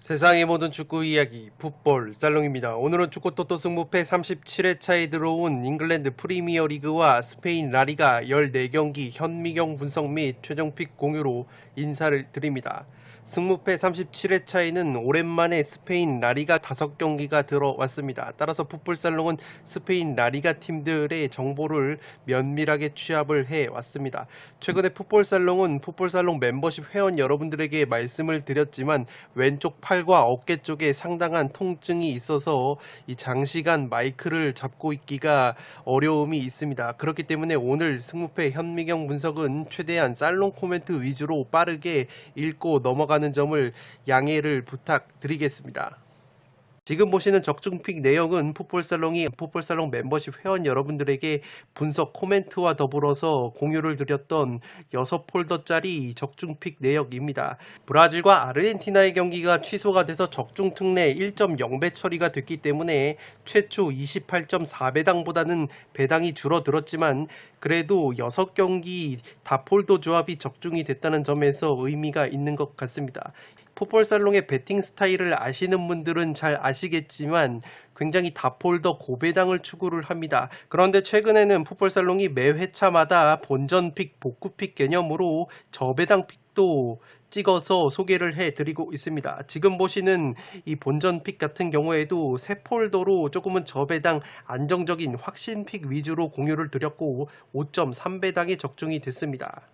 세상의 모든 축구 이야기 풋볼 살롱입니다. 오늘은 축구 토토 승무패 37회차에 들어온 잉글랜드 프리미어리그와 스페인 라리가 14경기 현미경 분석 및 최종픽 공유로 인사를 드립니다. 승무패 37회차에는 오랜만에 스페인 라리가 5경기가 들어왔습니다. 따라서 풋볼살롱은 스페인 라리가 팀들의 정보를 면밀하게 취합을 해왔습니다. 최근에 풋볼살롱은 풋볼살롱 멤버십 회원 여러분들에게 말씀을 드렸지만 왼쪽 팔과 어깨 쪽에 상당한 통증이 있어서 이 장시간 마이크를 잡고 있기가 어려움이 있습니다. 그렇기 때문에 오늘 승무패 현미경 분석은 최대한 살롱 코멘트 위주로 빠르게 읽고 넘어가는 점을 양해를 부탁드리겠습니다. 지금 보시는 적중픽 내용은 풋볼살롱이 풋볼살롱 멤버십 회원 여러분들에게 분석 코멘트와 더불어서 공유를 드렸던 6폴더짜리 적중픽 내역입니다. 브라질과 아르헨티나의 경기가 취소가 돼서 적중 특례 1.0배 처리가 됐기 때문에 최초 28.4배당보다는 배당이 줄어들었지만 그래도 6경기 다 폴더 조합이 적중이 됐다는 점에서 의미가 있는 것 같습니다. 풋볼살롱의 배팅 스타일을 아시는 분들은 잘 아시겠지만 굉장히 다폴더 고배당을 추구를 합니다. 그런데 최근에는 풋볼살롱이 매 회차마다 본전픽, 복구픽 개념으로 저배당 픽도 찍어서 소개를 해드리고 있습니다. 지금 보시는 이 본전픽 같은 경우에도 새 폴더로 조금은 저배당 안정적인 확신픽 위주로 공유를 드렸고 5.3배당이 적중이 됐습니다.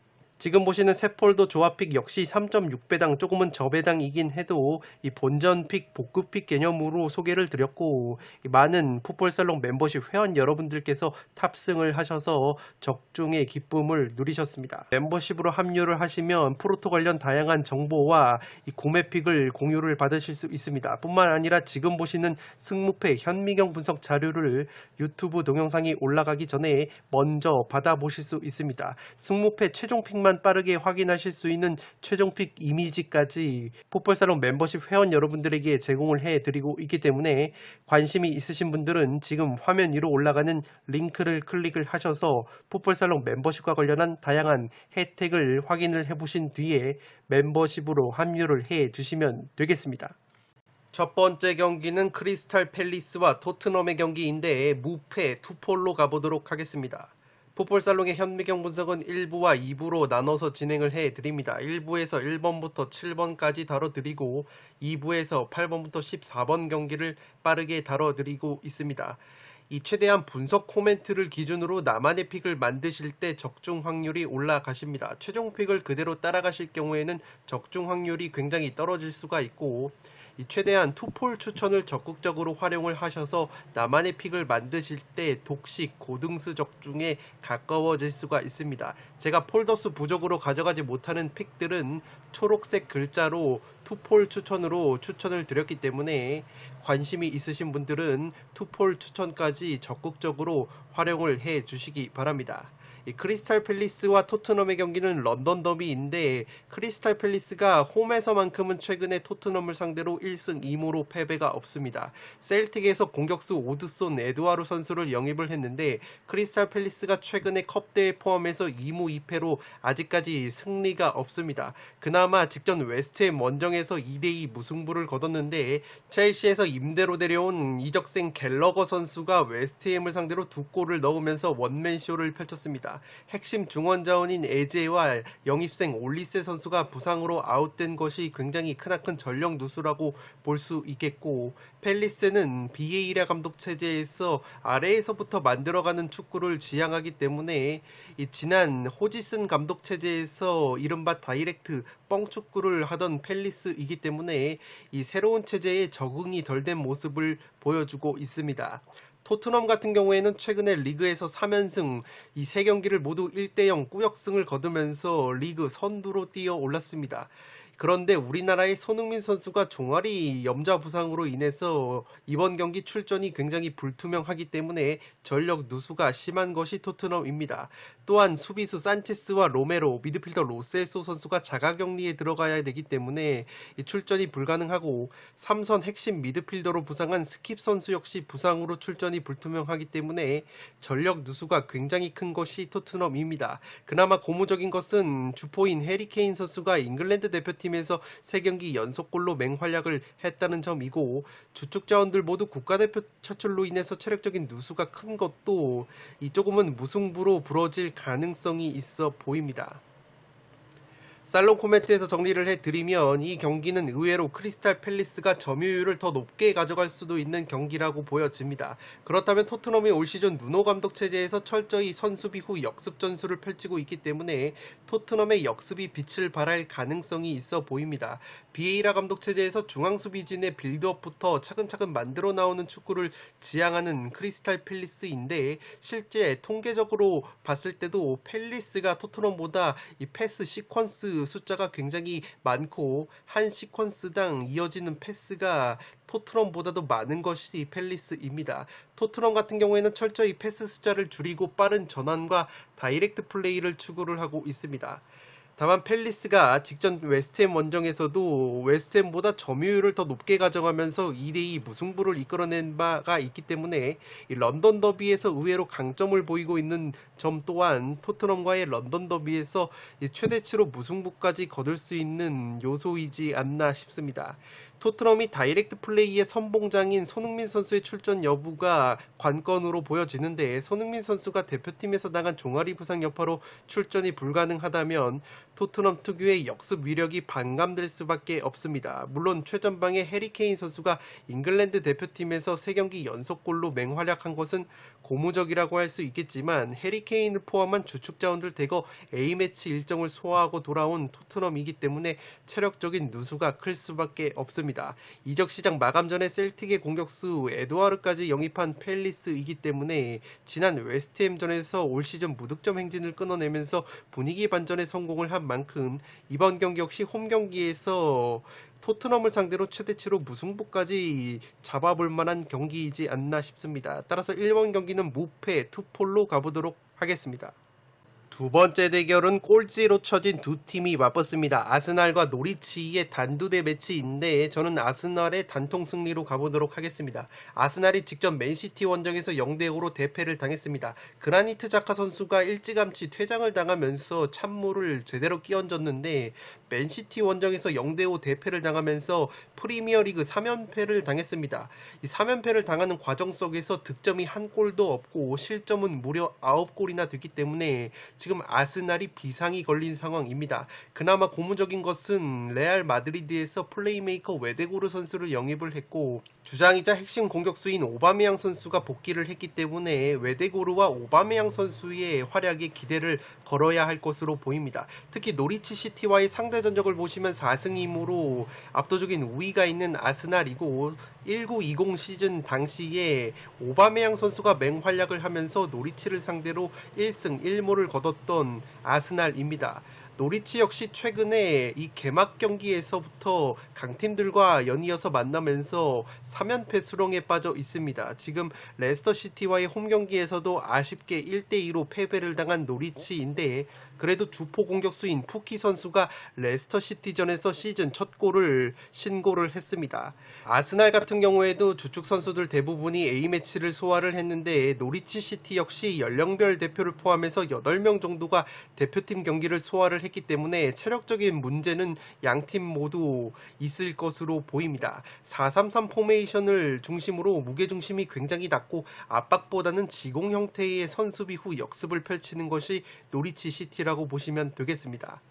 지금 보시는 새 폴더 조합픽 역시 3.6배당 조금은 저배당이긴 해도 이 본전픽 복구픽 개념으로 소개를 드렸고 많은 풋볼살롱 membership 회원 여러분들께서 탑승을 하셔서 적중의 기쁨을 누리셨습니다. 멤버십으로 합류를 하시면 프로토 관련 다양한 정보와 이 구매픽을 공유를 받으실 수 있습니다. 뿐만 아니라 지금 보시는 승무패 현미경 분석 자료를 유튜브 동영상이 올라가기 전에 먼저 받아보실 수 있습니다. 승무패 최종픽만 빠르게 확인하실 수 있는 최종픽 이미지까지 풋볼살롱 멤버십 회원 여러분들에게 제공을 해드리고 있기 때문에 관심이 있으신 분들은 지금 화면 위로 올라가는 링크를 클릭을 하셔서 풋볼살롱 멤버십과 관련한 다양한 혜택을 확인을 해보신 뒤에 멤버십으로 합류를 해주시면 되겠습니다. 첫 번째 경기는 크리스탈 팰리스와 토트넘의 경기인데 무패 투폴로 가보도록 하겠습니다. 풋볼살롱의 현미경 분석은 1부와 2부로 나눠서 진행을 해드립니다. 1부에서 1번부터 7번까지 다뤄드리고 2부에서 8번부터 14번 경기를 빠르게 다뤄드리고 있습니다. 이 최대한 분석 코멘트를 기준으로 나만의 픽을 만드실 때 적중 확률이 올라가십니다. 최종 픽을 그대로 따라가실 경우에는 적중 확률이 굉장히 떨어질 수가 있고 이 최대한 투폴 추천을 적극적으로 활용을 하셔서 나만의 픽을 만드실 때 독식 고등수 적중에 가까워질 수가 있습니다. 제가 폴더수 부족으로 가져가지 못하는 픽들은 초록색 글자로 투폴 추천으로 추천을 드렸기 때문에 관심이 있으신 분들은 투폴 추천까지 적극적으로 활용을 해 주시기 바랍니다. 이 크리스탈 팰리스와 토트넘의 경기는 런던 더비인데 크리스탈 팰리스가 홈에서만큼은 최근에 토트넘을 상대로 1승 2무로 패배가 없습니다. 셀틱에서 공격수 오드손 에드와르 선수를 영입을 했는데 크리스탈 팰리스가 최근에 컵대회 포함해서 2무 2패로 아직까지 승리가 없습니다. 그나마 직전 웨스트햄 원정에서 2대2 무승부를 거뒀는데 첼시에서 임대로 데려온 이적생 갤러거 선수가 웨스트햄을 상대로 2골을 넣으면서 원맨쇼를 펼쳤습니다. 핵심 중원 자원인 에제와 영입생 올리세 선수가 부상으로 아웃된 것이 굉장히 크나큰 전력 누수라고 볼 수 있겠고 팰리스는 비에이라 감독 체제에서 아래에서부터 만들어가는 축구를 지향하기 때문에 이 지난 호지슨 감독 체제에서 이른바 다이렉트 뻥축구를 하던 팰리스이기 때문에 이 새로운 체제에 적응이 덜 된 모습을 보여주고 있습니다. 토트넘 같은 경우에는 최근에 리그에서 3연승 이 3경기를 모두 1대0 꾸역승을 거두면서 리그 선두로 뛰어 올랐습니다. 그런데 우리나라의 손흥민 선수가 종아리 염좌 부상으로 인해서 이번 경기 출전이 굉장히 불투명하기 때문에 전력 누수가 심한 것이 토트넘입니다. 또한 수비수 산체스와 로메로, 미드필더 로셀소 선수가 자가격리에 들어가야 되기 때문에 출전이 불가능하고 삼선 핵심 미드필더로 부상한 스킵 선수 역시 부상으로 출전이 불투명하기 때문에 전력 누수가 굉장히 큰 것이 토트넘입니다. 그나마 고무적인 것은 주포인 해리케인 선수가 잉글랜드 대표팀에서 3경기 연속골로 맹활약을 했다는 점이고, 주축 자원들 모두 국가대표 차출로 인해서 체력적인 누수가 큰 것도 조금은 무승부로 부러질 가능성이 있어 보입니다. 살롱 코멘트에서 정리를 해드리면 이 경기는 의외로 크리스탈 팰리스가 점유율을 더 높게 가져갈 수도 있는 경기라고 보여집니다. 그렇다면 토트넘이 올 시즌 누노 감독 체제에서 철저히 선수비 후 역습 전술을 펼치고 있기 때문에 토트넘의 역습이 빛을 발할 가능성이 있어 보입니다. 비에이라 감독 체제에서 중앙 수비진의 빌드업부터 차근차근 만들어 나오는 축구를 지향하는 크리스탈 팰리스인데, 실제 통계적으로 봤을 때도 팰리스가 토트넘보다 이 패스 시퀀스 숫자가 굉장히 많고, 한 시퀀스당 이어지는 패스가 토트넘보다도 많은 것이 팰리스입니다. 토트넘 같은 경우에는 철저히 패스 숫자를 줄이고 빠른 전환과 다이렉트 플레이를 추구를 하고 있습니다. 다만 팰리스가 직전 웨스트햄 원정에서도 웨스트햄보다 점유율을 더 높게 가져가면서 2대2 무승부를 이끌어낸 바가 있기 때문에 이 런던 더비에서 의외로 강점을 보이고 있는 점 또한 토트넘과의 런던 더비에서 최대치로 무승부까지 거둘 수 있는 요소이지 않나 싶습니다. 토트넘이 다이렉트 플레이의 선봉장인 손흥민 선수의 출전 여부가 관건으로 보여지는데, 손흥민 선수가 대표팀에서 당한 종아리 부상 여파로 출전이 불가능하다면 토트넘 특유의 역습 위력이 반감될 수밖에 없습니다. 물론 최전방의 해리케인 선수가 잉글랜드 대표팀에서 3경기 연속골로 맹활약한 것은 고무적이라고 할 수 있겠지만, 해리케인을 포함한 주축 자원들 대거 A매치 일정을 소화하고 돌아온 토트넘이기 때문에 체력적인 누수가 클 수밖에 없습니다. 이적 시장 마감 전에 셀틱의 공격수 에드와르까지 영입한 팰리스이기 때문에 지난 웨스트햄전에서 올 시즌 무득점 행진을 끊어내면서 분위기 반전에 성공을 한 만큼 이번 경기 역시 홈 경기에서 토트넘을 상대로 최대치로 무승부까지 잡아볼 만한 경기이지 않나 싶습니다. 따라서 1번 경기는 무패 투폴로 가보도록 하겠습니다. 두 번째 대결은 꼴찌로 처진 두 팀이 맞붙습니다. 아스날과 노리치의 단두대 매치인데 저는 아스날의 단통 승리로 가보도록 하겠습니다. 아스날이 직전 맨시티 원정에서 0대5로 대패를 당했습니다. 그라니트 자카 선수가 일찌감치 퇴장을 당하면서 찬물을 제대로 끼얹었는데, 맨시티 원정에서 0대5 대패를 당하면서 프리미어리그 3연패를 당했습니다. 이 3연패를 당하는 과정 속에서 득점이 한 골도 없고 실점은 무려 9골이나 됐기 때문에 지금 아스날이 비상이 걸린 상황입니다. 그나마 고무적인 것은 레알 마드리드에서 플레이메이커 웨데고르 선수를 영입을 했고, 주장이자 핵심 공격수인 오바메양 선수가 복귀를 했기 때문에 웨데고르와 오바메양 선수의 활약에 기대를 걸어야 할 것으로 보입니다. 특히 노리치 시티와의 상대 전적을 보시면 4승 2무로 압도적인 우위가 있는 아스날이고, 19-20 시즌 당시에 오바메양 선수가 맹활약을 하면서 노리치를 상대로 1승 1무를 거뒀던 아스날입니다. 노리치 역시 최근에 이 개막 경기에서부터 강팀들과 연이어서 만나면서 3연패 수렁에 빠져 있습니다. 지금 레스터시티와의 홈 경기에서도 아쉽게 1대2로 패배를 당한 노리치인데, 그래도 주포 공격수인 푸키 선수가 레스터시티전에서 시즌 첫 골을 신고를 했습니다. 아스날 같은 경우에도 주축 선수들 대부분이 A매치를 소화를 했는데, 노리치 시티 역시 연령별 대표를 포함해서 8명 정도가 대표팀 경기를 소화를 했기 때문에 체력적인 문제는 양팀 모두 있을 것으로 보입니다. 4-3-3 포메이션을 중심으로 무게중심이 굉장히 낮고 압박보다는 지공 형태의 선수비 후 역습을 펼치는 것이 노리치 시티라고 보시면 되겠습니다.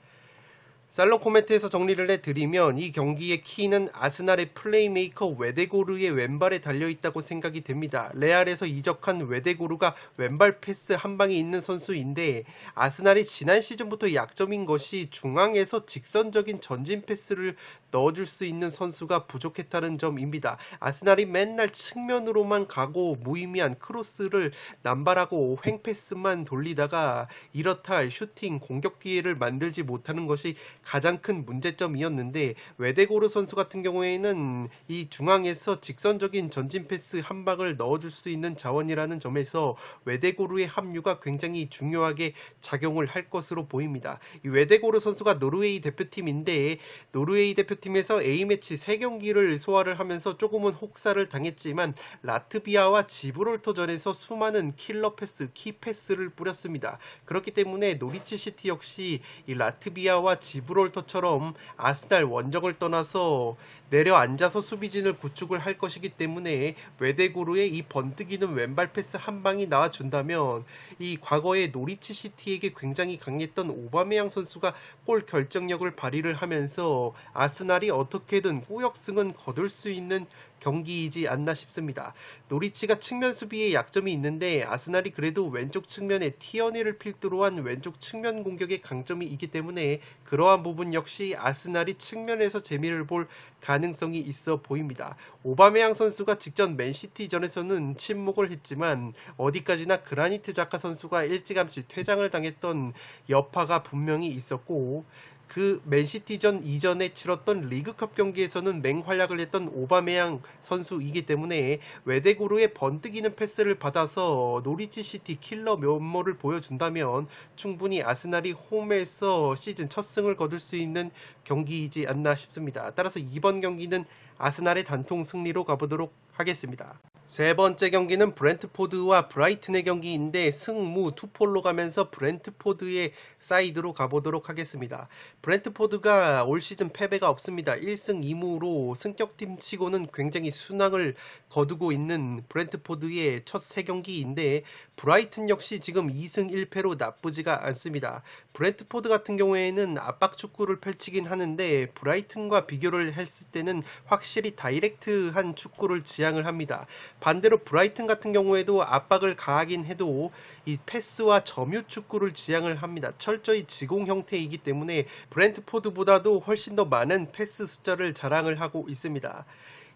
살롱 코멘트에서 정리를 해드리면 이 경기의 키는 아스날의 플레이메이커 웨데고르의 왼발에 달려있다고 생각이 됩니다. 레알에서 이적한 웨데고르가 왼발 패스 한 방이 있는 선수인데, 아스날이 지난 시즌부터 약점인 것이 중앙에서 직선적인 전진 패스를 넣어줄 수 있는 선수가 부족했다는 점입니다. 아스날이 맨날 측면으로만 가고 무의미한 크로스를 남발하고 횡패스만 돌리다가 이렇다 할 슈팅 공격 기회를 만들지 못하는 것이 가장 큰 문제점이었는데, 웨데고르 선수 같은 경우에는 이 중앙에서 직선적인 전진 패스 한 방을 넣어줄 수 있는 자원이라는 점에서 웨데고르의 합류가 굉장히 중요하게 작용을 할 것으로 보입니다. 이 웨데고르 선수가 노르웨이 대표팀인데, 노르웨이 대표팀에서 A매치 3경기를 소화를 하면서 조금은 혹사를 당했지만 라트비아와 지브롤터전에서 수많은 킬러 패스, 키 패스를 뿌렸습니다. 그렇기 때문에 노리치 시티 역시 이 라트비아와 지브롤터처럼 아스날 원정을 떠나서 내려앉아서 수비진을 구축을 할 것이기 때문에 웨데고르의 이 번뜩이는 왼발 패스 한 방이 나와준다면 이 과거에 노리치 시티에게 굉장히 강했던 오바메양 선수가 골 결정력을 발휘를 하면서 아스날이 어떻게든 후역승은 거둘 수 있는 경기이지 않나 싶습니다. 노리치가 측면 수비에 약점이 있는데 아스날이 그래도 왼쪽 측면에 티어니를 필두로 한 왼쪽 측면 공격의 강점이 있기 때문에 그러한 부분 역시 아스날이 측면에서 재미를 볼 가능성이 있어 보입니다. 오바메양 선수가 직전 맨시티전에서는 침묵을 했지만 어디까지나 그라니트 자카 선수가 일찌감치 퇴장을 당했던 여파가 분명히 있었고, 그 맨시티전 이전에 치렀던 리그컵 경기에서는 맹활약을 했던 오바메양 선수이기 때문에 웨데고르의 번뜩이는 패스를 받아서 노리치 시티 킬러 면모를 보여준다면 충분히 아스날이 홈에서 시즌 첫 승을 거둘 수 있는 경기이지 않나 싶습니다. 따라서 이번 경기는 아스날의 단통 승리로 가보도록 하겠습니다. 세 번째 경기는 브렌트포드와 브라이튼의 경기인데 승무 투폴로 가면서 브렌트포드의 사이드로 가보도록 하겠습니다. 브렌트포드가 올 시즌 패배가 없습니다. 1승 2무로 승격팀 치고는 굉장히 순항을 거두고 있는 브렌트포드의 첫 세 경기인데, 브라이튼 역시 지금 2승 1패로 나쁘지가 않습니다. 브렌트포드 같은 경우에는 압박 축구를 펼치긴 하는데 브라이튼과 비교를 했을 때는 확실히 다이렉트한 축구를 지향을 합니다. 반대로 브라이튼 같은 경우에도 압박을 가하긴 해도 이 패스와 점유 축구를 지향을 합니다. 철저히 지공 형태이기 때문에 브렌트포드보다도 훨씬 더 많은 패스 숫자를 자랑을 하고 있습니다.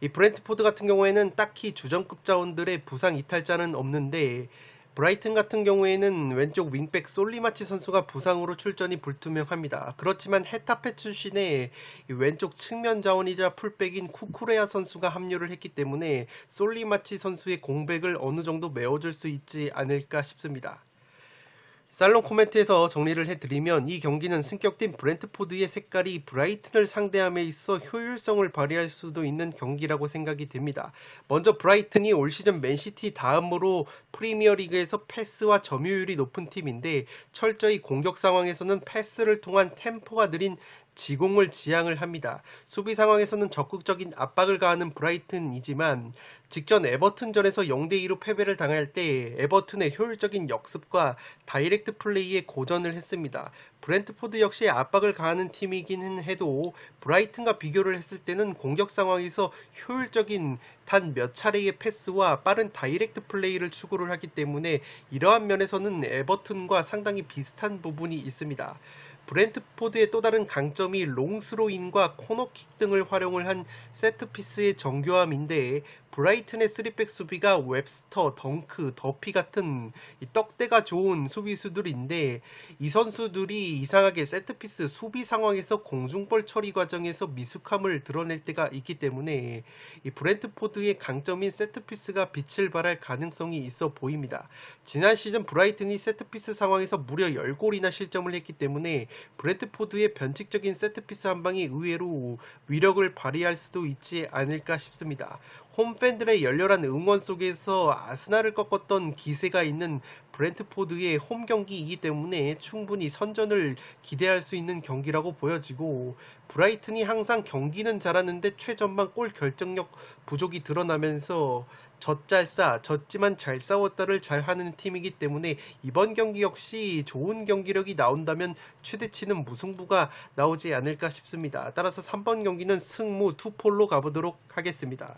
이 브렌트포드 같은 경우에는 딱히 주전급 자원들의 부상 이탈자는 없는데, 브라이튼 같은 경우에는 왼쪽 윙백 솔리마치 선수가 부상으로 출전이 불투명합니다. 그렇지만 헤타페 출신의 왼쪽 측면 자원이자 풀백인 쿠쿠레아 선수가 합류를 했기 때문에 솔리마치 선수의 공백을 어느 정도 메워줄 수 있지 않을까 싶습니다. 살롱 코멘트에서 정리를 해드리면 이 경기는 승격팀 브렌트포드의 색깔이 브라이튼을 상대함에 있어 효율성을 발휘할 수도 있는 경기라고 생각이 됩니다. 먼저 브라이튼이 올 시즌 맨시티 다음으로 프리미어리그에서 패스와 점유율이 높은 팀인데 철저히 공격 상황에서는 패스를 통한 템포가 느린 지공을 지향을 합니다. 수비 상황에서는 적극적인 압박을 가하는 브라이튼이지만 직전 에버튼전에서 0대2로 패배를 당할 때 에버튼의 효율적인 역습과 다이렉트 플레이에 고전을 했습니다. 브렌트포드 역시 압박을 가하는 팀이긴 해도 브라이튼과 비교를 했을 때는 공격 상황에서 효율적인 단 몇 차례의 패스와 빠른 다이렉트 플레이를 추구를 하기 때문에 이러한 면에서는 에버튼과 상당히 비슷한 부분이 있습니다. 브렌트포드의 또 다른 강점이 롱스로인과 코너킥 등을 활용을 한 세트피스의 정교함인데, 브라이튼의 3백 수비가 웹스터, 덩크, 더피 같은 이 떡대가 좋은 수비수들인데 이 선수들이 이상하게 세트피스 수비 상황에서 공중볼 처리 과정에서 미숙함을 드러낼 때가 있기 때문에 이 브렌트포드의 강점인 세트피스가 빛을 발할 가능성이 있어 보입니다. 지난 시즌 브라이튼이 세트피스 상황에서 무려 10골이나 실점을 했기 때문에 브렌트포드의 변칙적인 세트피스 한 방이 의외로 위력을 발휘할 수도 있지 않을까 싶습니다. 홈팬들의 열렬한 응원 속에서 아스날을 꺾었던 기세가 있는 브렌트포드의 홈 경기이기 때문에 충분히 선전을 기대할 수 있는 경기라고 보여지고, 브라이튼이 항상 경기는 잘하는데 최전방 골 결정력 부족이 드러나면서 졌지만 잘 싸웠다를 잘하는 팀이기 때문에 이번 경기 역시 좋은 경기력이 나온다면 최대치는 무승부가 나오지 않을까 싶습니다. 따라서 3번 경기는 승무 투폴로 가보도록 하겠습니다.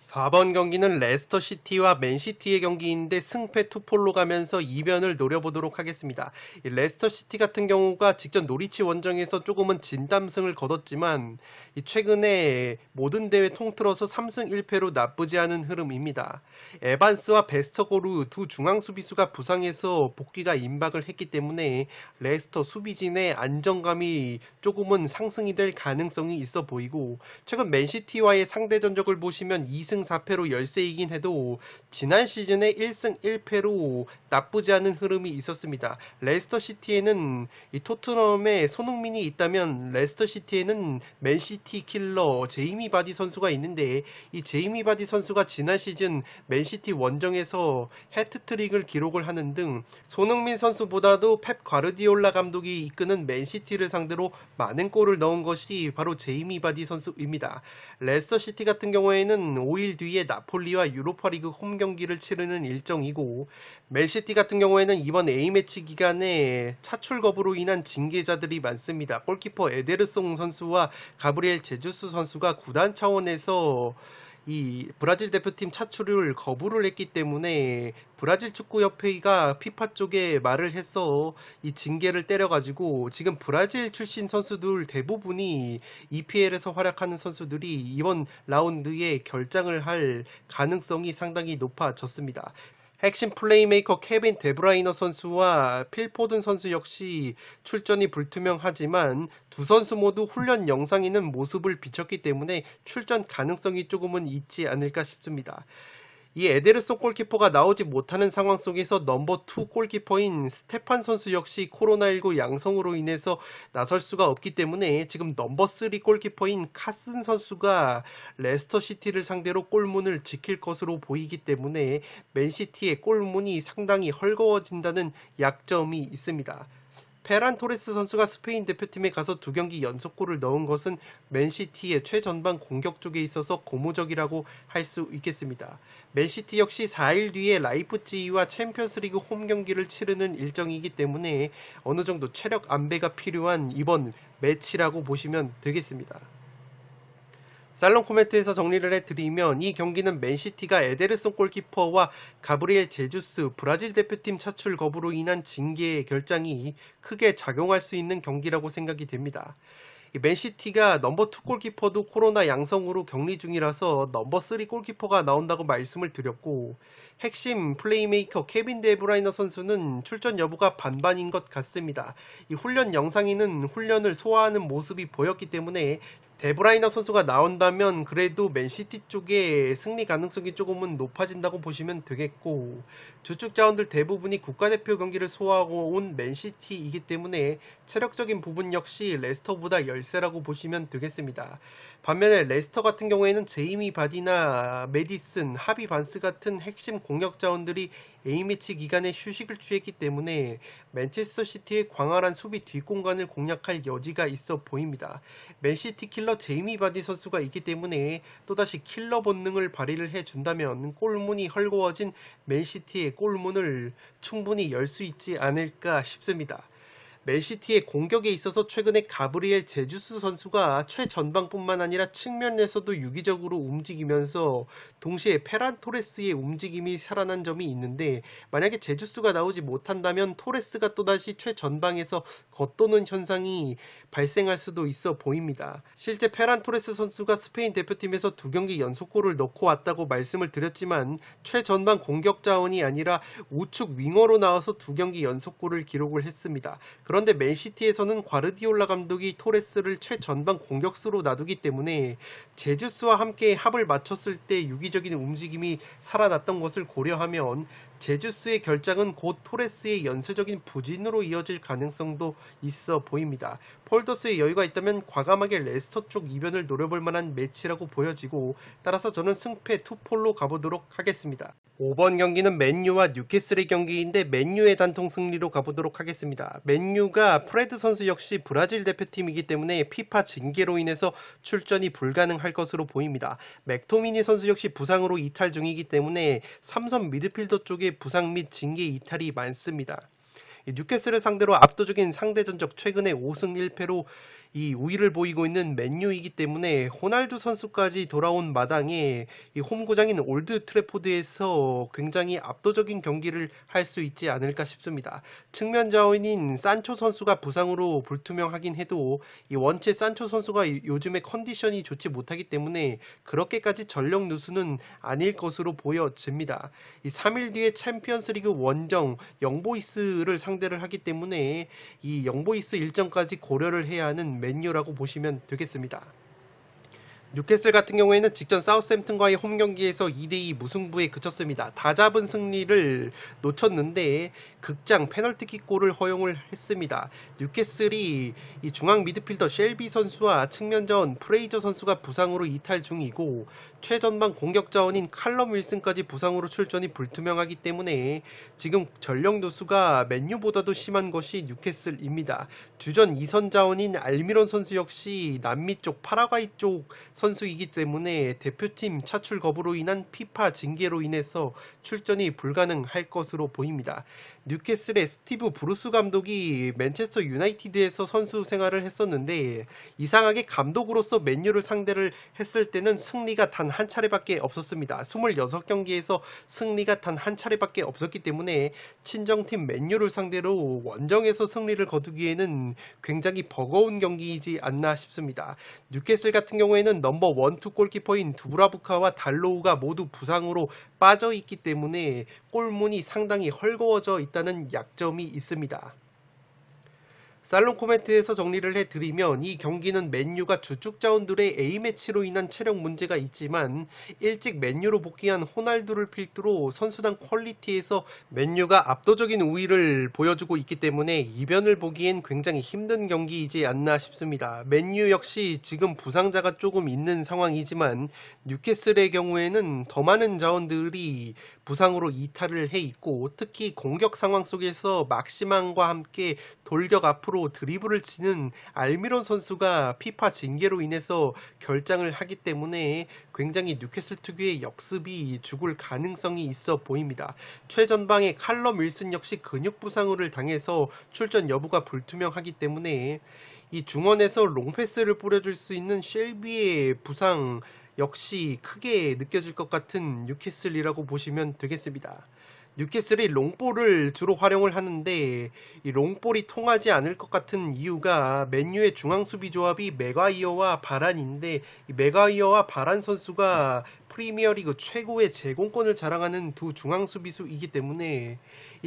4번 경기는 레스터 시티와 맨시티의 경기인데 승패 투폴로 가면서 이변을 노려보도록 하겠습니다. 이 레스터 시티 같은 경우가 직전 노리치 원정에서 조금은 진담승을 거뒀지만 최근에 모든 대회 통틀어서 3승 1패로 나쁘지 않은 흐름입니다. 에반스와 베스터고르 두 중앙 수비수가 부상해서 복귀가 임박을 했기 때문에 레스터 수비진의 안정감이 조금은 상승이 될 가능성이 있어 보이고, 최근 맨시티와의 상대 전적을 보시면 2승 4패로 열세이긴 해도 지난 시즌에 1승 1패로 나쁘지 않은 흐름이 있었습니다. 레스터 시티에는 이 토트넘에 손흥민이 있다면 레스터 시티에는 맨시티 킬러 제이미 바디 선수가 있는데, 이 제이미 바디 선수가 지난 시즌 맨시티 원정에서 해트트릭을 기록을 하는 등 손흥민 선수보다도 펩 과르디올라 감독이 이끄는 맨시티를 상대로 많은 골을 넣은 것이 바로 제이미 바디 선수입니다. 레스터 시티 같은 경우에는 5일 뒤에 나폴리와 유로파리그 홈 경기를 치르는 일정이고, 맨시티 같은 경우에는 이번 A매치 기간에 차출 거부로 인한 징계자들이 많습니다. 골키퍼 에데르송 선수와 가브리엘 제주스 선수가 구단 차원에서 이 브라질 대표팀 차출을 거부를 했기 때문에 브라질 축구협회가 피파 쪽에 말을 해서 이 징계를 때려가지고 지금 브라질 출신 선수들 대부분이 EPL에서 활약하는 선수들이 이번 라운드에 결장을 할 가능성이 상당히 높아졌습니다. 핵심 플레이메이커 케빈 데브라이너 선수와 필 포든 선수 역시 출전이 불투명하지만 두 선수 모두 훈련 영상에는 모습을 비췄기 때문에 출전 가능성이 조금은 있지 않을까 싶습니다. 이 에데르송 골키퍼가 나오지 못하는 상황 속에서 넘버 2 골키퍼인 스테판 선수 역시 코로나19 양성으로 인해서 나설 수가 없기 때문에 지금 넘버 3 골키퍼인 카슨 선수가 레스터 시티를 상대로 골문을 지킬 것으로 보이기 때문에 맨시티의 골문이 상당히 헐거워진다는 약점이 있습니다. 페란 토레스 선수가 스페인 대표팀에 가서 2경기 연속골을 넣은 것은 맨시티의 최전방 공격 쪽에 있어서 고무적이라고 할 수 있겠습니다. 맨시티 역시 4일 뒤에 라이프치히와 챔피언스리그 홈 경기를 치르는 일정이기 때문에 어느 정도 체력 안배가 필요한 이번 매치라고 보시면 되겠습니다. 살롱 코멘트에서 정리를 해드리면 이 경기는 맨시티가 에데르송 골키퍼와 가브리엘 제주스 브라질 대표팀 차출 거부로 인한 징계의 결장이 크게 작용할 수 있는 경기라고 생각이 됩니다. 맨시티가 넘버 2 골키퍼도 코로나 양성으로 격리 중이라서 넘버 3 골키퍼가 나온다고 말씀을 드렸고, 핵심 플레이메이커 케빈 데브라이너 선수는 출전 여부가 반반인 것 같습니다. 이 훈련 영상에는 훈련을 소화하는 모습이 보였기 때문에 데브라이너 선수가 나온다면 그래도 맨시티 쪽의 승리 가능성이 조금은 높아진다고 보시면 되겠고, 주축 자원들 대부분이 국가대표 경기를 소화하고 온 맨시티이기 때문에 체력적인 부분 역시 레스터보다 열세라고 보시면 되겠습니다. 반면에 레스터 같은 경우에는 제이미 바디나 메디슨, 하비 반스 같은 핵심 공격 자원들이 A매치 기간에 휴식을 취했기 때문에 맨체스터 시티의 광활한 수비 뒷공간을 공략할 여지가 있어 보입니다. 맨시티 킬러 제이미 바디 선수가 있기 때문에 또다시 킬러 본능을 발휘를 해준다면 골문이 헐거워진 맨시티의 골문을 충분히 열 수 있지 않을까 싶습니다. 맨시티의 공격에 있어서 최근에 가브리엘 제주스 선수가 최전방뿐만 아니라 측면에서도 유기적으로 움직이면서 동시에 페란 토레스의 움직임이 살아난 점이 있는데, 만약에 제주스가 나오지 못한다면 토레스가 또다시 최전방에서 겉도는 현상이 발생할 수도 있어 보입니다. 실제 페란 토레스 선수가 스페인 대표팀에서 2경기 연속골을 넣고 왔다고 말씀을 드렸지만 최전방 공격 자원이 아니라 우측 윙어로 나와서 2경기 연속골을 기록을 했습니다. 그런데 맨시티에서는 과르디올라 감독이 토레스를 최전방 공격수로 놔두기 때문에 제주스와 함께 합을 맞췄을 때 유기적인 움직임이 살아났던 것을 고려하면 제주스의 결장은 곧 토레스의 연쇄적인 부진으로 이어질 가능성도 있어 보입니다. 폴더스의 여유가 있다면 과감하게 레스터 쪽 이변을 노려볼 만한 매치라고 보여지고, 따라서 저는 승패 투폴로 가보도록 하겠습니다. 5번 경기는 맨유와 뉴캐슬의 경기인데 맨유의 단통 승리로 가보도록 하겠습니다. 맨유가 프레드 선수 역시 브라질 대표팀이기 때문에 피파 징계로 인해서 출전이 불가능할 것으로 보입니다. 맥토미니 선수 역시 부상으로 이탈 중이기 때문에 삼선 미드필더 쪽에 부상 및 징계 이탈이 많습니다. 이 뉴캐슬을 상대로 압도적인 상대 전적 최근에 5승 1패로 이 우위를 보이고 있는 맨유이기 때문에 호날두 선수까지 돌아온 마당에 이 홈구장인 올드 트래포드에서 굉장히 압도적인 경기를 할 수 있지 않을까 싶습니다. 측면 자원인 산초 선수가 부상으로 불투명하긴 해도 이 원체 산초 선수가 요즘에 컨디션이 좋지 못하기 때문에 그렇게까지 전력 누수는 아닐 것으로 보여집니다. 이 3일 뒤에 챔피언스리그 원정 영보이스를 상대를 하기 때문에 이 영보이스 일정까지 고려를 해야 하는 맨유라고 보시면 되겠습니다. 뉴캐슬 같은 경우에는 직전 사우스햄튼과의 홈 경기에서 2대2 무승부에 그쳤습니다. 다 잡은 승리를 놓쳤는데 극장 페널티킥 골을 허용을 했습니다. 뉴캐슬이 이 중앙 미드필더 셸비 선수와 측면 자원 프레이저 선수가 부상으로 이탈 중이고 최전방 공격 자원인 칼럼 윌슨까지 부상으로 출전이 불투명하기 때문에 지금 전력 누수가 맨유보다도 심한 것이 뉴캐슬입니다. 주전 2선 자원인 알미론 선수 역시 남미 쪽 파라과이 쪽 선수이기 때문에 대표팀 차출 거부로 인한 피파 징계로 인해서 출전이 불가능할 것으로 보입니다. 뉴캐슬의 스티브 브루스 감독이 맨체스터 유나이티드에서 선수 생활을 했었는데 이상하게 감독으로서 맨유를 상대를 했을 때는 승리가 단 한 차례밖에 없었습니다. 26경기에서 승리가 단 한 차례밖에 없었기 때문에 친정팀 맨유를 상대로 원정에서 승리를 거두기에는 굉장히 버거운 경기이지 않나 싶습니다. 뉴캐슬 같은 경우에는 넘버 1, 2 골키퍼인 두브라부카와 달로우가 모두 부상으로 빠져 있기 때문에 골문이 상당히 헐거워져 있다는 약점이 있습니다. 살롱 코멘트에서 정리를 해드리면 이 경기는 맨유가 주축 자원들의 A매치로 인한 체력 문제가 있지만 일찍 맨유로 복귀한 호날두를 필두로 선수단 퀄리티에서 맨유가 압도적인 우위를 보여주고 있기 때문에 이변을 보기엔 굉장히 힘든 경기이지 않나 싶습니다. 맨유 역시 지금 부상자가 조금 있는 상황이지만 뉴캐슬의 경우에는 더 많은 자원들이 부상으로 이탈을 해 있고 특히 공격 상황 속에서 막시망과 함께 돌격 앞으로 드리블을 치는 알미론 선수가 피파 징계로 인해서 결장을 하기 때문에 굉장히 뉴캐슬 특유의 역습이 죽을 가능성이 있어 보입니다. 최전방의 칼럼 윌슨 역시 근육 부상을 당해서 출전 여부가 불투명하기 때문에 이 중원에서 롱패스를 뿌려줄 수 있는 셸비의 부상 역시 크게 느껴질 것 같은 뉴캐슬이라고 보시면 되겠습니다. 뉴캐슬이 롱볼을 주로 활용을 하는데 이 롱볼이 통하지 않을 것 같은 이유가 맨유의 중앙 수비 조합이 맥과이어와 바란인데 이 맥과이어와 바란 선수가 프리미어리그 최고의 제공권을 자랑하는 두 중앙 수비수이기 때문에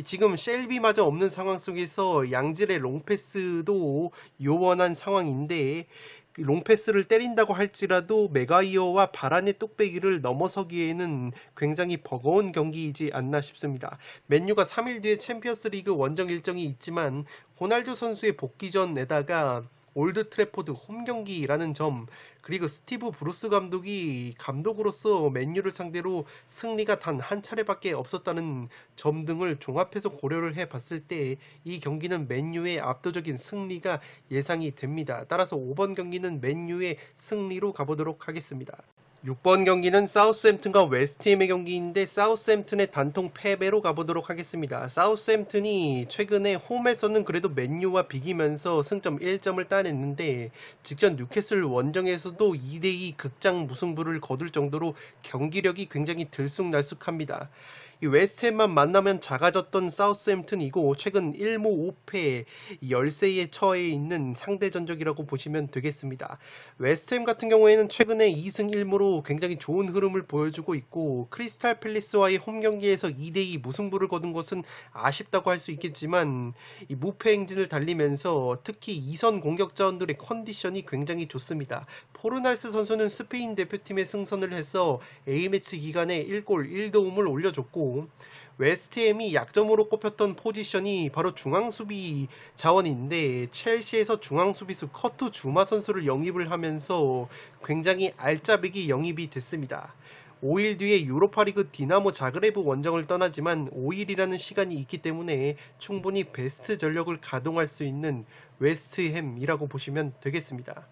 지금 셸비마저 없는 상황 속에서 양질의 롱패스도 요원한 상황인데 롱패스를 때린다고 할지라도 맥과이어와 바란의 뚝배기를 넘어서기에는 굉장히 버거운 경기이지 않나 싶습니다. 맨유가 3일 뒤에 챔피언스리그 원정 일정이 있지만 호날두 선수의 복귀전에다가 올드 트래포드 홈 경기라는 점 그리고 스티브 브루스 감독이 감독으로서 맨유를 상대로 승리가 단 한 차례밖에 없었다는 점 등을 종합해서 고려를 해봤을 때 이 경기는 맨유의 압도적인 승리가 예상이 됩니다. 따라서 5번 경기는 맨유의 승리로 가보도록 하겠습니다. 6번 경기는 사우스햄튼과 웨스트햄의 경기인데 사우스햄튼의 단통 패배로 가보도록 하겠습니다. 사우스햄튼이 최근에 홈에서는 그래도 맨유와 비기면서 승점 1점을 따냈는데 직전 뉴캐슬 원정에서도 2대2 극장 무승부를 거둘 정도로 경기력이 굉장히 들쑥날쑥합니다. 이 웨스트햄만 만나면 작아졌던 사우스햄튼이고 최근 1무 5패 열세에 처해 있는 상대 전적이라고 보시면 되겠습니다. 웨스트햄 같은 경우에는 최근에 2승 1무로 굉장히 좋은 흐름을 보여주고 있고 크리스탈 팰리스와의 홈 경기에서 2대2 무승부를 거둔 것은 아쉽다고 할 수 있겠지만 이 무패 행진을 달리면서 특히 2선 공격 자원들의 컨디션이 굉장히 좋습니다. 포르날스 선수는 스페인 대표팀에 승선을 해서 A매치 기간에 1골 1도움을 올려줬고 웨스트햄이 약점으로 꼽혔던 포지션이 바로 중앙수비 자원인데 첼시에서 중앙수비수 커트 주마 선수를 영입을 하면서 굉장히 알짜배기 영입이 됐습니다. 5일 뒤에 유로파리그 디나모 자그레브 원정을 떠나지만 5일이라는 시간이 있기 때문에 충분히 베스트 전력을 가동할 수 있는 웨스트햄이라고 보시면 되겠습니다.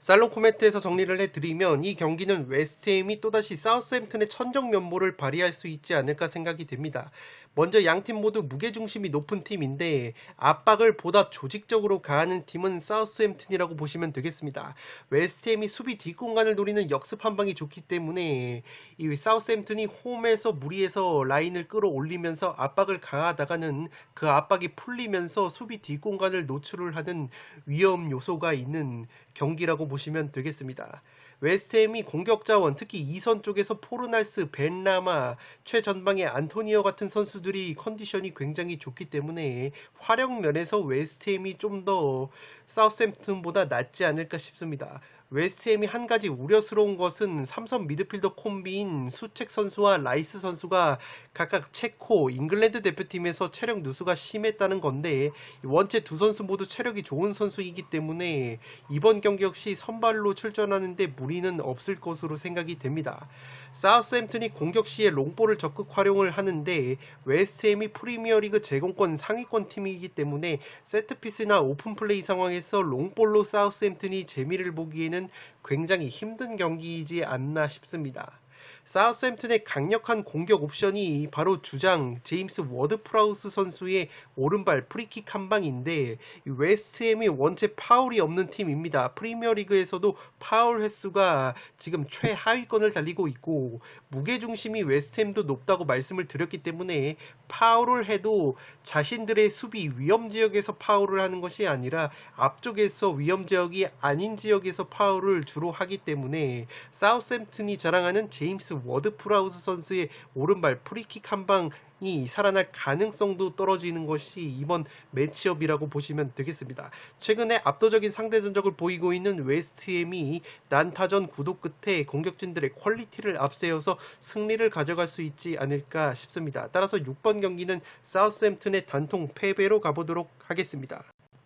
살롱 코멘트에서 정리를 해드리면 이 경기는 웨스트햄이 또다시 사우스햄튼의 천정 면모를 발휘할 수 있지 않을까 생각이 됩니다. 먼저 양팀 모두 무게중심이 높은 팀인데 압박을 보다 조직적으로 가하는 팀은 사우스햄튼이라고 보시면 되겠습니다. 웨스트햄이 수비 뒷공간을 노리는 역습 한방이 좋기 때문에 이 사우스햄튼이 홈에서 무리해서 라인을 끌어올리면서 압박을 가하다가는 그 압박이 풀리면서 수비 뒷공간을 노출을 하는 위험 요소가 있는 경기라고 보시면 되겠습니다. 웨스트햄이 공격 자원, 특히 2선 쪽에서 포르날스, 벤라마, 최전방의 안토니오 같은 선수들이 컨디션이 굉장히 좋기 때문에 활용 면에서 웨스트햄이 좀 더 사우스햄튼보다 낫지 않을까 싶습니다. 웨스트햄이 한 가지 우려스러운 것은 삼선 미드필더 콤비인 수책 선수와 라이스 선수가 각각 체코, 잉글랜드 대표팀에서 체력 누수가 심했다는 건데 원체 두 선수 모두 체력이 좋은 선수이기 때문에 이번 경기 역시 선발로 출전하는데 무리는 없을 것으로 생각이 됩니다. 사우스햄튼이 공격 시에 롱볼을 적극 활용을 하는데 웨스트햄이 프리미어리그 제공권 상위권 팀이기 때문에 세트피스나 오픈플레이 상황에서 롱볼로 사우스햄튼이 재미를 보기에는 굉장히 힘든 경기이지 않나 싶습니다. 사우스햄튼의 강력한 공격 옵션이 바로 주장 제임스 워드 프라우스 선수의 오른발 프리킥 한 방인데 웨스트햄이 원체 파울이 없는 팀입니다. 프리미어리그에서도 파울 횟수가 지금 최하위권을 달리고 있고 무게중심이 웨스트햄도 높다고 말씀을 드렸기 때문에 파울을 해도 자신들의 수비 위험지역에서 파울을 하는 것이 아니라 앞쪽에서 위험지역이 아닌 지역에서 파울을 주로 하기 때문에 사우스햄튼이 자랑하는 제임스 워드 프라우스 선수의 오른발 프리킥 한 방이 살아날 가능성도 떨어지는 것이 이번 매치업이라고 보시면 되겠습니다. 최근에 압도적인 상대 전적을 보이고 있는 웨스트햄이 난타전 구도 끝에 공격진들의 퀄리티를 앞세워서 승리를 가져갈 수 있지 않을까 싶습니다. 따라서 6번 경기는 사우스햄튼의 단통 패배로 가보도록 하겠습니다.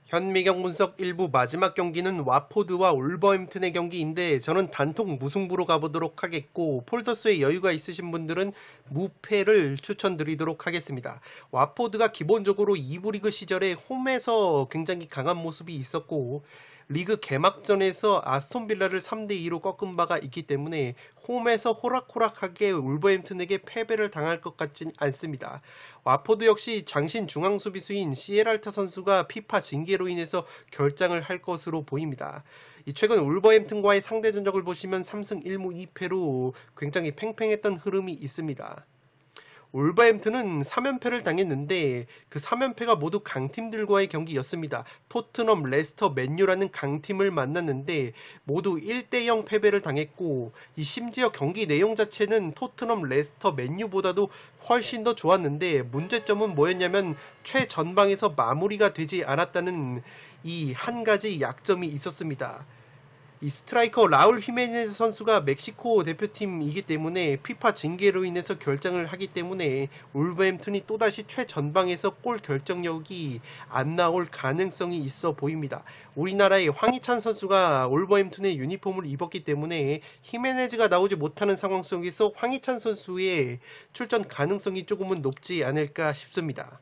현미경 분석 1부 마지막 경기는 와포드와 울버햄튼의 경기인데 저는 단통 무승부로 가보도록 하겠고 폴더스에 여유가 있으신 분들은 무패를 추천드리도록 하겠습니다. 와포드가 기본적으로 2부 리그 시절에 홈에서 굉장히 강한 모습이 있었고 리그 개막전에서 아스톤빌라를 3대2로 꺾은 바가 있기 때문에 홈에서 호락호락하게 울버햄튼에게 패배를 당할 것 같진 않습니다. 와포드 역시 장신 중앙수비수인 시에랄타 선수가 피파 징계로 인해서 결장을 할 것으로 보입니다. 최근 울버햄튼과의 상대 전적을 보시면 3승 1무 2패로 굉장히 팽팽했던 흐름이 있습니다. 울버햄튼은 3연패를 당했는데 그 3연패가 모두 강팀들과의 경기였습니다. 토트넘, 레스터, 맨유라는 강팀을 만났는데 모두 1대0 패배를 당했고 심지어 경기 내용 자체는 토트넘, 레스터, 맨유보다도 훨씬 더 좋았는데 문제점은 뭐였냐면 최전방에서 마무리가 되지 않았다는 이 한 가지 약점이 있었습니다. 이 스트라이커 라울 히메네즈 선수가 멕시코 대표팀이기 때문에 피파 징계로 인해서 결장을 하기 때문에 울버햄튼이 또다시 최전방에서 골 결정력이 안 나올 가능성이 있어 보입니다. 우리나라의 황희찬 선수가 울버햄튼의 유니폼을 입었기 때문에 히메네즈가 나오지 못하는 상황 속에서 황희찬 선수의 출전 가능성이 조금은 높지 않을까 싶습니다.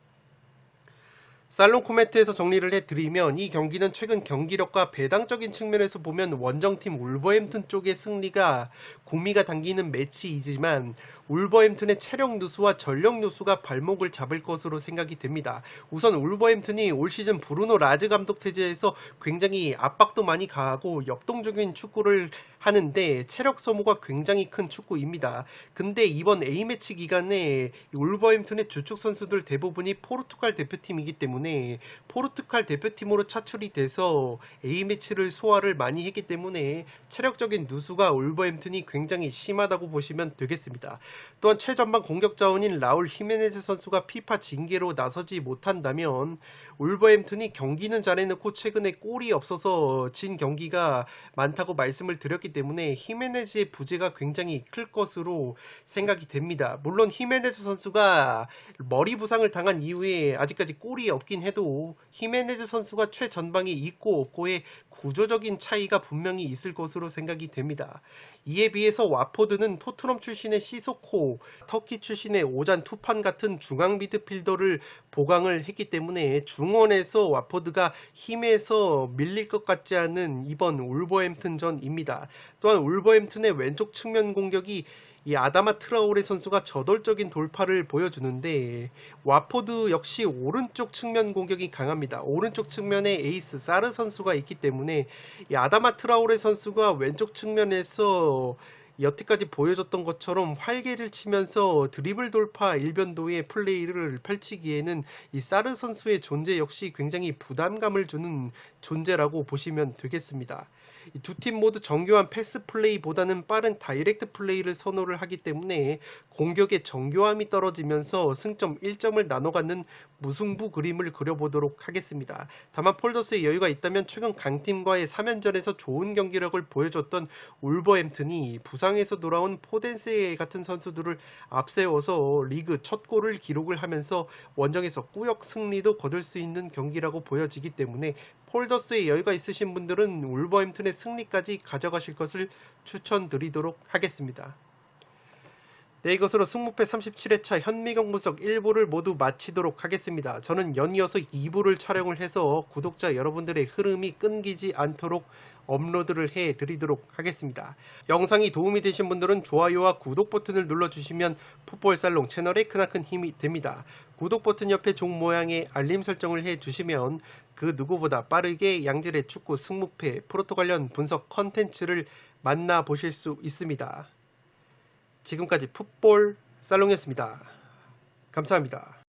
살롱 코멘트에서 정리를 해드리면 이 경기는 최근 경기력과 배당적인 측면에서 보면 원정팀 울버햄튼 쪽의 승리가 구미가 당기는 매치이지만 울버햄튼의 체력 누수와 전력 누수가 발목을 잡을 것으로 생각이 됩니다. 우선 울버햄튼이 올 시즌 브루노 라즈 감독 태제에서 굉장히 압박도 많이 가하고 역동적인 축구를 하는데 체력 소모가 굉장히 큰 축구입니다. 근데 이번 A매치 기간에 울버햄튼의 주축 선수들 대부분이 포르투갈 대표팀이기 때문에 포르투갈 대표팀으로 차출이 돼서 A매치를 소화를 많이 했기 때문에 체력적인 누수가 울버햄튼이 굉장히 심하다고 보시면 되겠습니다. 또한 최전방 공격 자원인 라울 히메네즈 선수가 피파 징계로 나서지 못한다면 울버햄튼이 경기는 잘해놓고 최근에 골이 없어서 진 경기가 많다고 말씀을 드렸기 때문에 히메네즈의 부재가 굉장히 클 것으로 생각이 됩니다. 물론 히메네즈 선수가 머리 부상을 당한 이후에 아직까지 골이 없긴 해도 히메네즈 선수가 최전방에 있고 없고의 구조적인 차이가 분명히 있을 것으로 생각이 됩니다. 이에 비해서 와포드는 토트넘 출신의 시소코, 터키 출신의 오잔 투판 같은 중앙 미드필더를 보강을 했기 때문에 중원에서 와포드가 힘에서 밀릴 것 같지 않은 이번 울버햄튼전입니다. 또한 울버햄튼의 왼쪽 측면 공격이 이 아다마 트라오레 선수가 저돌적인 돌파를 보여주는데 와포드 역시 오른쪽 측면 공격이 강합니다. 오른쪽 측면에 에이스 사르 선수가 있기 때문에 이 아다마 트라오레 선수가 왼쪽 측면에서 여태까지 보여줬던 것처럼 활개를 치면서 드리블 돌파 일변도의 플레이를 펼치기에는 이 사르 선수의 존재 역시 굉장히 부담감을 주는 존재라고 보시면 되겠습니다. 두 팀 모두 정교한 패스 플레이보다는 빠른 다이렉트 플레이를 선호를 하기 때문에 공격의 정교함이 떨어지면서 승점 1점을 나눠 갖는 무승부 그림을 그려보도록 하겠습니다. 다만 폴더스의 여유가 있다면 최근 강팀과의 3연전에서 좋은 경기력을 보여줬던 울버햄튼이 부상에서 돌아온 포덴세 같은 선수들을 앞세워서 리그 첫 골을 기록을 하면서 원정에서 꾸역 승리도 거둘 수 있는 경기라고 보여지기 때문에 폴더스의 여유가 있으신 분들은 울버햄튼의 승리까지 가져가실 것을 추천드리도록 하겠습니다. 네, 이것으로 승무패 37회차 현미경 분석 1부를 모두 마치도록 하겠습니다. 저는 연이어서 2부를 촬영을 해서 구독자 여러분들의 흐름이 끊기지 않도록 업로드를 해드리도록 하겠습니다. 영상이 도움이 되신 분들은 좋아요와 구독 버튼을 눌러주시면 풋볼살롱 채널에 크나큰 힘이 됩니다. 구독 버튼 옆에 종 모양의 알림 설정을 해주시면 그 누구보다 빠르게 양질의 축구 승무패 프로토 관련 분석 컨텐츠를 만나보실 수 있습니다. 지금까지 풋볼 살롱이었습니다. 감사합니다.